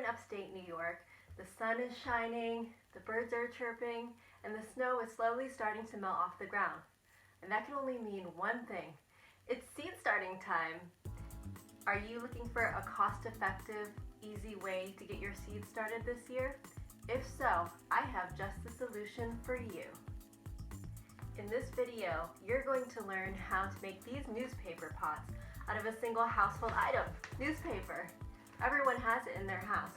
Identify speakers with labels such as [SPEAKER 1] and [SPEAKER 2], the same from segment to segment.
[SPEAKER 1] upstate New York. The sun is shining, the birds are chirping, and the snow is slowly starting to melt off the ground. And that can only mean one thing. It's seed starting time. Are you looking for a cost-effective, easy way to get your seeds started this year? If so, I have just the solution for you. In this video, you're going to learn how to make these newspaper pots out of a single household item, newspaper. Everyone has it in their house.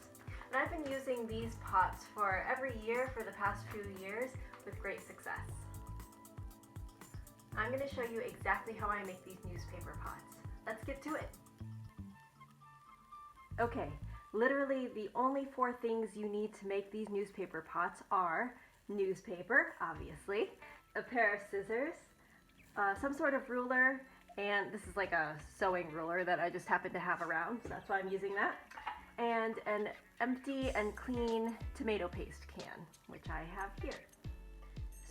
[SPEAKER 1] And I've been using these pots for every year for the past few years with great success. I'm going to show you exactly how I make these newspaper pots. Let's get to it. Okay, literally the only 4 things you need to make these newspaper pots are newspaper, obviously, a pair of scissors, some sort of ruler, and this is like a sewing ruler that I just happen to have around, so that's why I'm using that, and an empty and clean tomato paste can, which I have here.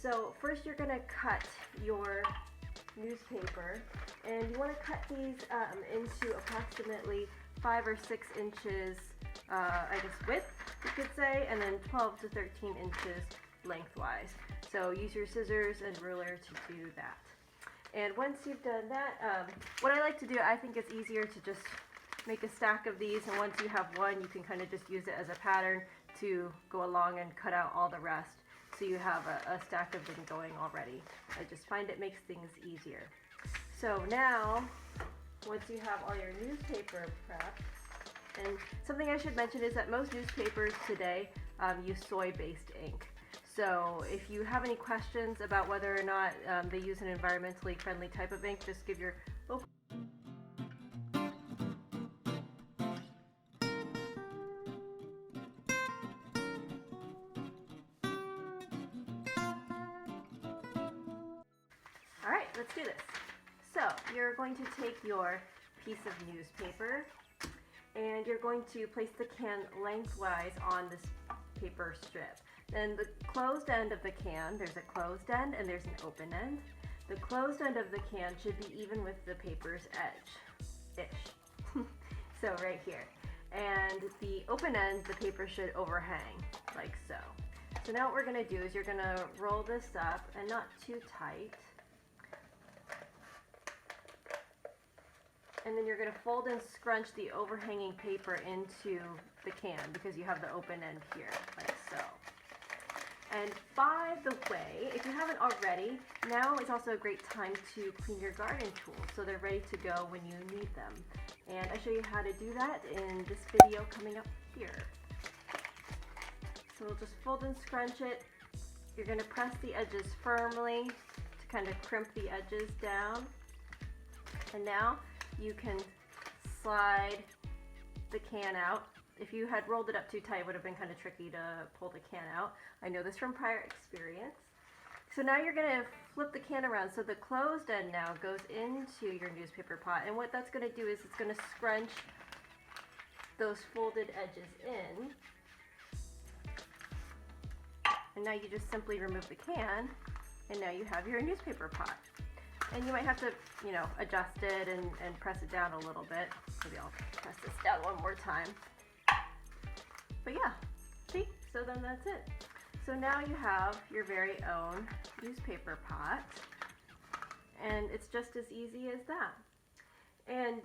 [SPEAKER 1] So first you're going to cut your newspaper, and you want to cut these into approximately 5 or 6 inches, width, you could say, and then 12 to 13 inches lengthwise. So use your scissors and ruler to do that. And once you've done that, what I like to do, I think it's easier to just make a stack of these, and once you have one, you can kind of just use it as a pattern to go along and cut out all the rest, so you have a stack of them going already. I just find it makes things easier. So now, once you have all your newspaper prepped, and something I should mention is that most newspapers today use soy-based ink. So if you have any questions about whether or not they use an environmentally friendly type of ink, just give your Alright, let's do this. So you're going to take your piece of newspaper and you're going to place the can lengthwise on this paper strip. Then the closed end of the can, there's a closed end and there's an open end. The closed end of the can should be even with the paper's edge-ish. So right here. And the open end, the paper should overhang, like so. So now what we're going to do is you're going to roll this up, and not too tight. And then you're going to fold and scrunch the overhanging paper into the can because you have the open end here, like so. And by the way, if you haven't already, now is also a great time to clean your garden tools so they're ready to go when you need them. And I show you how to do that in this video coming up here. So we'll just fold and scrunch it. You're going to press the edges firmly to kind of crimp the edges down. And now you can slide the can out. If you had rolled it up too tight, it would have been kind of tricky to pull the can out. I know this from prior experience. So now you're going to flip the can around. So the closed end now goes into your newspaper pot. And what that's going to do is it's going to scrunch those folded edges in. And now you just simply remove the can, and now you have your newspaper pot. And you might have to, adjust it and press it down a little bit. Maybe I'll press this down one more time. But yeah, see? So then that's it. So now you have your very own newspaper pot. And it's just as easy as that. And,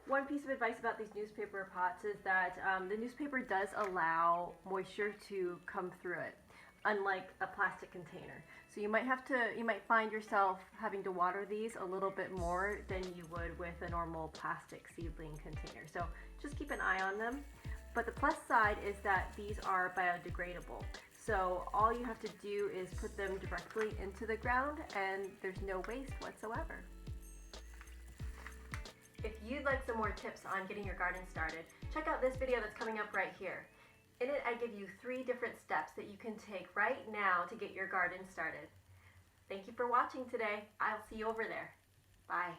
[SPEAKER 1] one piece of advice about these newspaper pots is that the newspaper does allow moisture to come through it, unlike a plastic container. So you might find yourself having to water these a little bit more than you would with a normal plastic seedling container. So just keep an eye on them. But the plus side is that these are biodegradable. So all you have to do is put them directly into the ground and there's no waste whatsoever. If you'd like some more tips on getting your garden started, check out this video that's coming up right here. In it, I give you 3 different steps that you can take right now to get your garden started. Thank you for watching today. I'll see you over there. Bye.